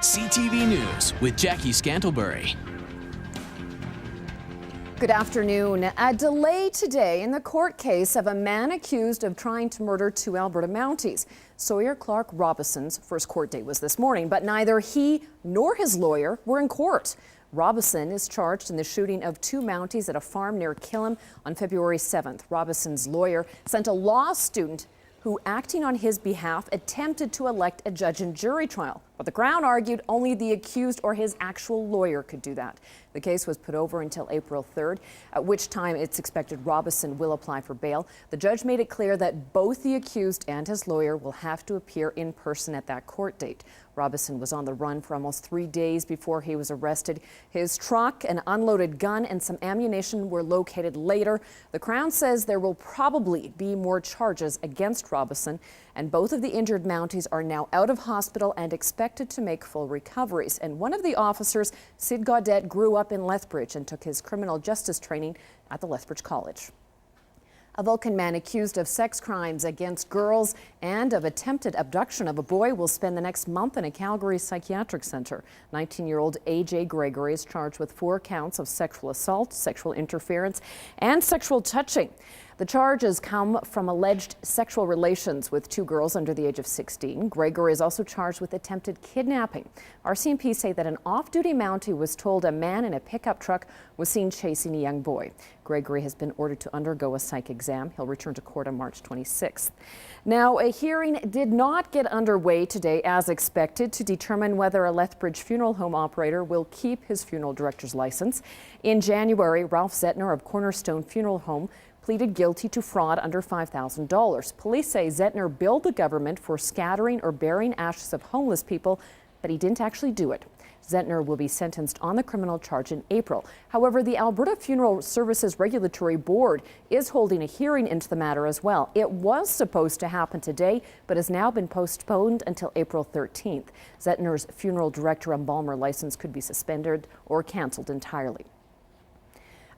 CTV News with Jackie Scantlebury. Good afternoon. A delay today in the court case of a man accused of trying to murder two Alberta Mounties. Sawyer Clark Robison's first court date was this morning, but neither he nor his lawyer were in court. Robison is charged in the shooting of two Mounties at a farm near Killam on February 7th. Robison's lawyer sent a law student who, acting on his behalf, attempted to elect a judge and jury trial. But the Crown argued only the accused or his actual lawyer could do that. The case was put over until April 3rd, at which time it's expected Robison will apply for bail. The judge made it clear that both the accused and his lawyer will have to appear in person at that court date. Robison was on the run for almost 3 days before he was arrested. His truck, an unloaded gun, and some ammunition were located later. The Crown says there will probably be more charges against Robison, and both of the injured Mounties are now out of hospital and expected to make full recoveries. And one of the officers, Sid Gaudette, grew up in Lethbridge and took his criminal justice training at the Lethbridge College. A Vulcan man accused of sex crimes against girls and of attempted abduction of a boy will spend the next month in a Calgary psychiatric center. 19-year-old A.J. Gregory is charged with 4 counts of sexual assault, sexual interference, and sexual touching. The charges come from alleged sexual relations with 2 girls under the age of 16. Gregory is also charged with attempted kidnapping. RCMP say that an off-duty Mountie was told a man in a pickup truck was seen chasing a young boy. Gregory has been ordered to undergo a psych exam. He'll return to court on March 26th. Now, a hearing did not get underway today as expected to determine whether a Lethbridge funeral home operator will keep his funeral director's license. In January, Ralph Zettner of Cornerstone Funeral Home pleaded guilty to fraud under $5,000. Police say Zettner billed the government for scattering or burying ashes of homeless people, but he didn't actually do it. Zettner will be sentenced on the criminal charge in April. However, the Alberta Funeral Services Regulatory Board is holding a hearing into the matter as well. It was supposed to happen today, but has now been postponed until April 13th. Zettner's funeral director embalmer license could be suspended or cancelled entirely.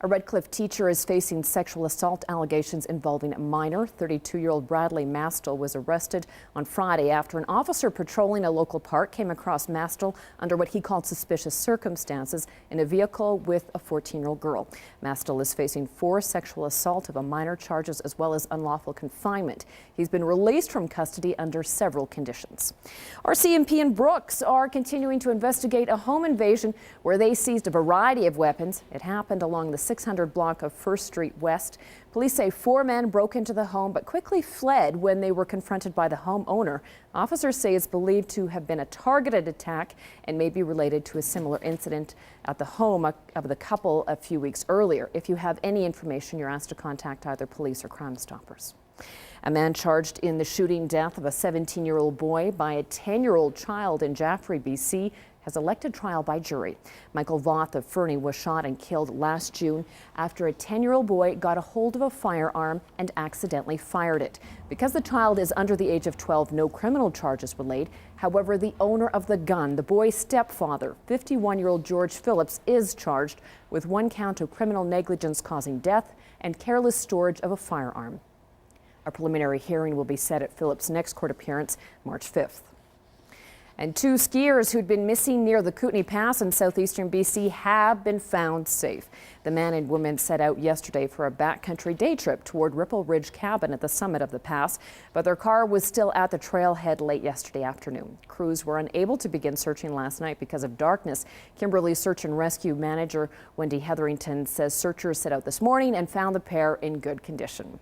A Redcliffe teacher is facing sexual assault allegations involving a minor. 32-year-old Bradley Mastel was arrested on Friday after an officer patrolling a local park came across Mastel under what he called suspicious circumstances in a vehicle with a 14-year-old girl. Mastel is facing 4 sexual assault of a minor charges as well as unlawful confinement. He's been released from custody under several conditions. RCMP and Brooks are continuing to investigate a home invasion where they seized a variety of weapons. It happened along the 600 block of 1st Street West. Police say 4 men broke into the home but quickly fled when they were confronted by the homeowner. Officers say it's believed to have been a targeted attack and may be related to a similar incident at the home of the couple a few weeks earlier. If you have any information, you're asked to contact either police or Crime Stoppers. A man charged in the shooting death of a 17-year-old boy by a 10-year-old child in Jaffrey, BC, has elected trial by jury. Michael Voth of Fernie was shot and killed last June after a 10-year-old boy got a hold of a firearm and accidentally fired it. Because the child is under the age of 12, no criminal charges were laid. However, the owner of the gun, the boy's stepfather, 51-year-old George Phillips, is charged with 1 count of criminal negligence causing death and careless storage of a firearm. A preliminary hearing will be set at Phillips' next court appearance, March 5th. And 2 skiers who'd been missing near the Kootenay Pass in southeastern BC have been found safe. The man and woman set out yesterday for a backcountry day trip toward Ripple Ridge Cabin at the summit of the pass, but their car was still at the trailhead late yesterday afternoon. Crews were unable to begin searching last night because of darkness. Kimberley Search and Rescue Manager Wendy Hetherington says searchers set out this morning and found the pair in good condition.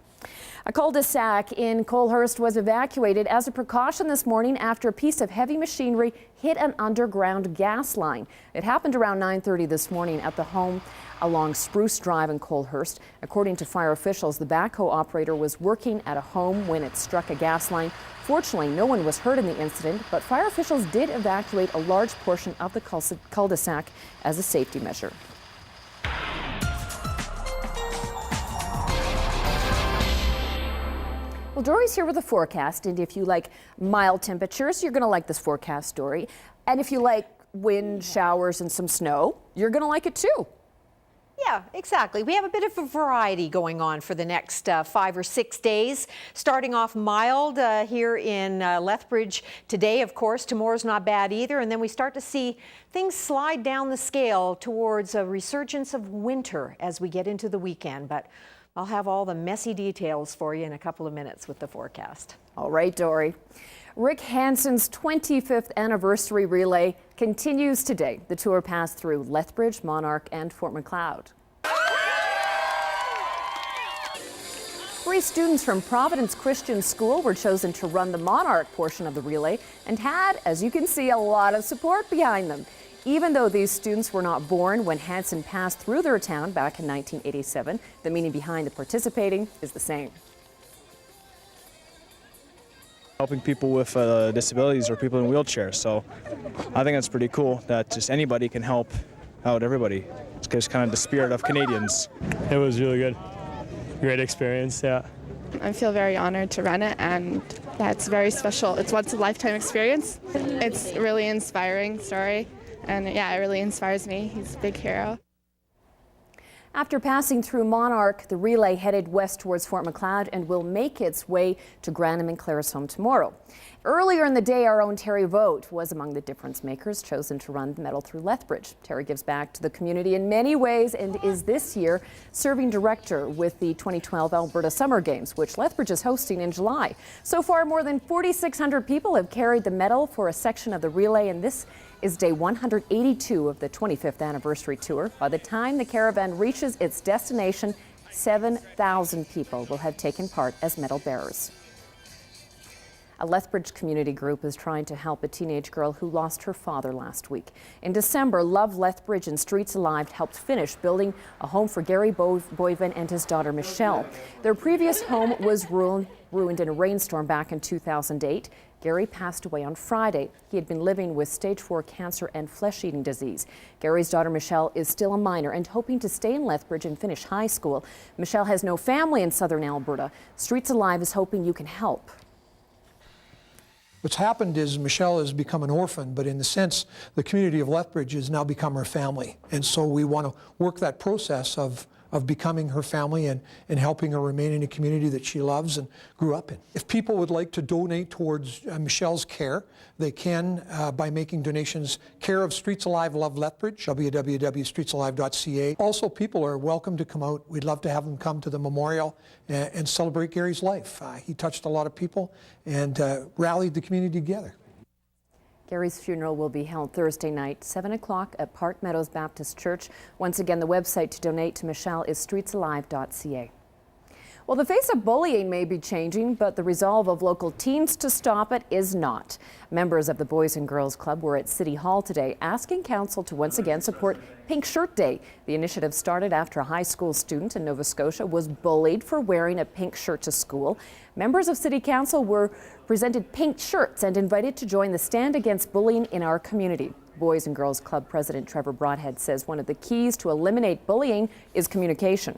A cul-de-sac in Colehurst was evacuated as a precaution this morning after a piece of heavy machinery hit an underground gas line. It happened around 9:30 this morning at the home along Spruce Drive in Colehurst. According to fire officials, the backhoe operator was working at a home when it struck a gas line. Fortunately, no one was hurt in the incident, but fire officials did evacuate a large portion of the cul-de-sac as a safety measure. Well, Dory's here with a forecast, and if you like mild temperatures, you're going to like this forecast story. And if you like wind, showers, and some snow, you're going to like it too. Yeah, exactly. We have a bit of a variety going on for the next 5 or 6 days. Starting off mild here in Lethbridge today, of course. Tomorrow's not bad either. And then we start to see things slide down the scale towards a resurgence of winter as we get into the weekend. But I'll have all the messy details for you in a couple of minutes with the forecast. All right, Dory. Rick Hansen's 25th anniversary relay continues today. The tour passed through Lethbridge, Monarch, and Fort Macleod. 3 students from Providence Christian School were chosen to run the Monarch portion of the relay and had, as you can see, a lot of support behind them. Even though these students were not born when Hansen passed through their town back in 1987, the meaning behind the participating is the same. Helping people with disabilities or people in wheelchairs. So I think that's pretty cool that just anybody can help out everybody. It's just kind of the spirit of Canadians. It was really good. Great experience, yeah. I feel very honored to run it, and that's very special. It's once a lifetime experience. It's a really inspiring story, and yeah, it really inspires me. He's a big hero. After passing through Monarch, the relay headed west towards Fort Macleod and will make its way to Granham and Claresholm tomorrow. Earlier in the day, our own Terry Vogt was among the difference makers chosen to run the medal through Lethbridge. Terry gives back to the community in many ways and is this year serving director with the 2012 Alberta Summer Games, which Lethbridge is hosting in July. So far, more than 4,600 people have carried the medal for a section of the relay, and this is day 182 of the 25th anniversary tour. By the time the caravan reaches its destination, 7,000 people will have taken part as medal bearers. A Lethbridge community group is trying to help a teenage girl who lost her father last week. In December, Love Lethbridge and Streets Alive helped finish building a home for Gary Boyven and his daughter Michelle. Their previous home was ruined in a rainstorm back in 2008. Gary passed away on Friday. He had been living with stage 4 cancer and flesh-eating disease. Gary's daughter Michelle is still a minor and hoping to stay in Lethbridge and finish high school. Michelle has no family in southern Alberta. Streets Alive is hoping you can help. What's happened is Michelle has become an orphan, but in the sense, the community of Lethbridge has now become her family. And so we want to work that process of becoming her family and helping her remain in a community that she loves and grew up in. If people would like to donate towards Michelle's care, they can by making donations care of Streets Alive Love Lethbridge, www.streetsalive.ca. Also, people are welcome to come out. We'd love to have them come to the memorial and celebrate Gary's life. He touched a lot of people and rallied the community together. Gary's funeral will be held Thursday night, 7 o'clock at Park Meadows Baptist Church. Once again, the website to donate to Michelle is streetsalive.ca. Well, the face of bullying may be changing, but the resolve of local teens to stop it is not. Members of the Boys and Girls Club were at City Hall today asking council to once again support Pink Shirt Day. The initiative started after a high school student in Nova Scotia was bullied for wearing a pink shirt to school. Members of City Council were presented pink shirts and invited to join the stand against bullying in our community. Boys and Girls Club President Trevor Broadhead says one of the keys to eliminate bullying is communication.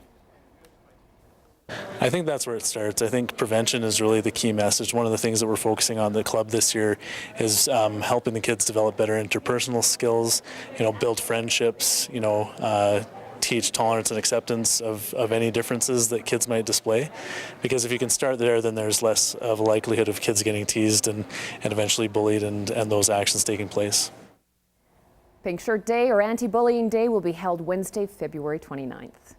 I think that's where it starts. I think prevention is really the key message. One of the things that we're focusing on the club this year is helping the kids develop better interpersonal skills, build friendships, teach tolerance and acceptance of any differences that kids might display. Because if you can start there, then there's less of a likelihood of kids getting teased and eventually bullied and those actions taking place. Pink Shirt Day or Anti-Bullying Day will be held Wednesday, February 29th.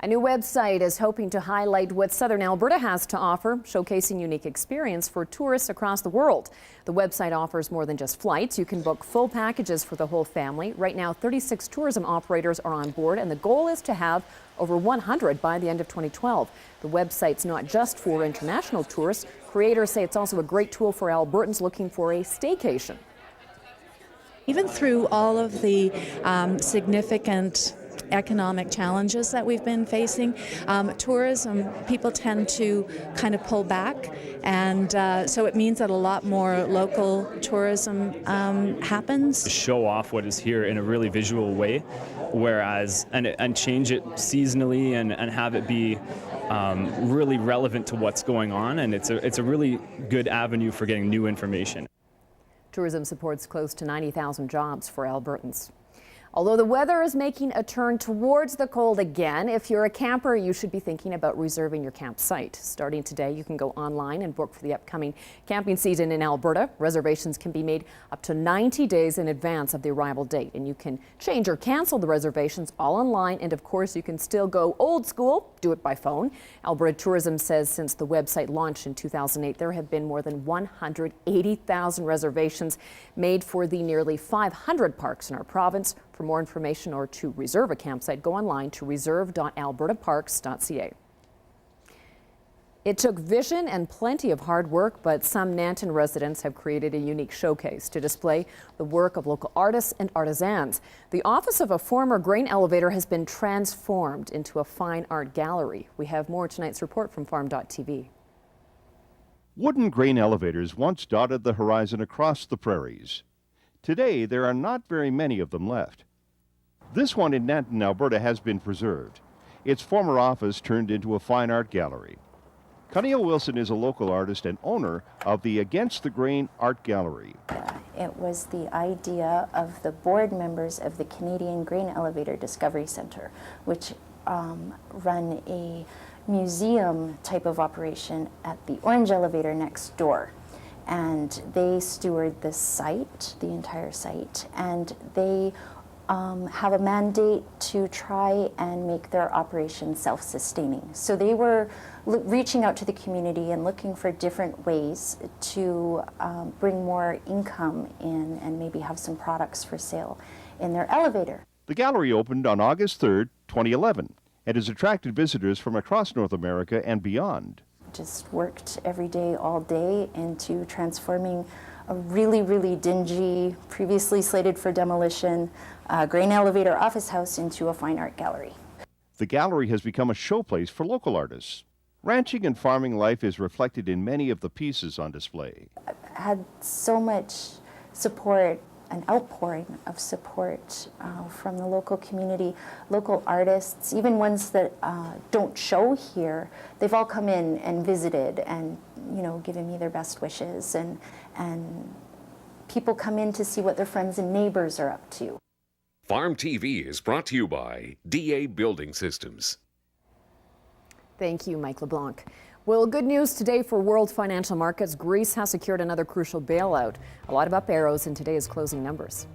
A new website is hoping to highlight what southern Alberta has to offer, showcasing unique experience for tourists across the world. The website offers more than just flights. You can book full packages for the whole family. Right now, 36 tourism operators are on board, and the goal is to have over 100 by the end of 2012. The website's not just for international tourists. Creators say it's also a great tool for Albertans looking for a staycation. Even through all of the significant economic challenges that we've been facing, tourism, people tend to kind of pull back, and so it means that a lot more local tourism happens. Show off what is here in a really visual way, whereas and change it seasonally and have it be really relevant to what's going on, and it's a really good avenue for getting new information. Tourism supports close to 90,000 jobs for Albertans. Although the weather is making a turn towards the cold again, if you're a camper, you should be thinking about reserving your campsite. Starting today, you can go online and book for the upcoming camping season in Alberta. Reservations can be made up to 90 days in advance of the arrival date, and you can change or cancel the reservations all online. And of course, you can still go old school, do it by phone. Alberta Tourism says since the website launched in 2008, there have been more than 180,000 reservations made for the nearly 500 parks in our province. For more information or to reserve a campsite, go online to reserve.albertaparks.ca. It took vision and plenty of hard work, but some Nanton residents have created a unique showcase to display the work of local artists and artisans. The office of a former grain elevator has been transformed into a fine art gallery. We have more tonight's report from Farm.tv. Wooden grain elevators once dotted the horizon across the prairies. Today, there are not very many of them left. This one in Nanton, Alberta has been preserved. Its former office turned into a fine art gallery. Cuneo Wilson is a local artist and owner of the Against the Grain Art Gallery. It was the idea of the board members of the Canadian Grain Elevator Discovery Centre, which run a museum type of operation at the Orange Elevator next door. And they steward the site, the entire site, and they have a mandate to try and make their operation self-sustaining. So they were reaching out to the community and looking for different ways to bring more income in and maybe have some products for sale in their elevator. The gallery opened on August 3rd, 2011, and has attracted visitors from across North America and beyond. Just worked every day, all day, into transforming a really, really dingy, previously slated for demolition, grain elevator office house into a fine art gallery. The gallery has become a showplace for local artists. Ranching and farming life is reflected in many of the pieces on display. I've had so much support, an outpouring of support from the local community, local artists, even ones that don't show here. They've all come in and visited and, you know, given me their best wishes, and people come in to see what their friends and neighbors are up to. Farm TV is brought to you by DA Building Systems. Thank you, Mike LeBlanc. Well, good news today for world financial markets. Greece has secured another crucial bailout. A lot of up arrows in today's closing numbers.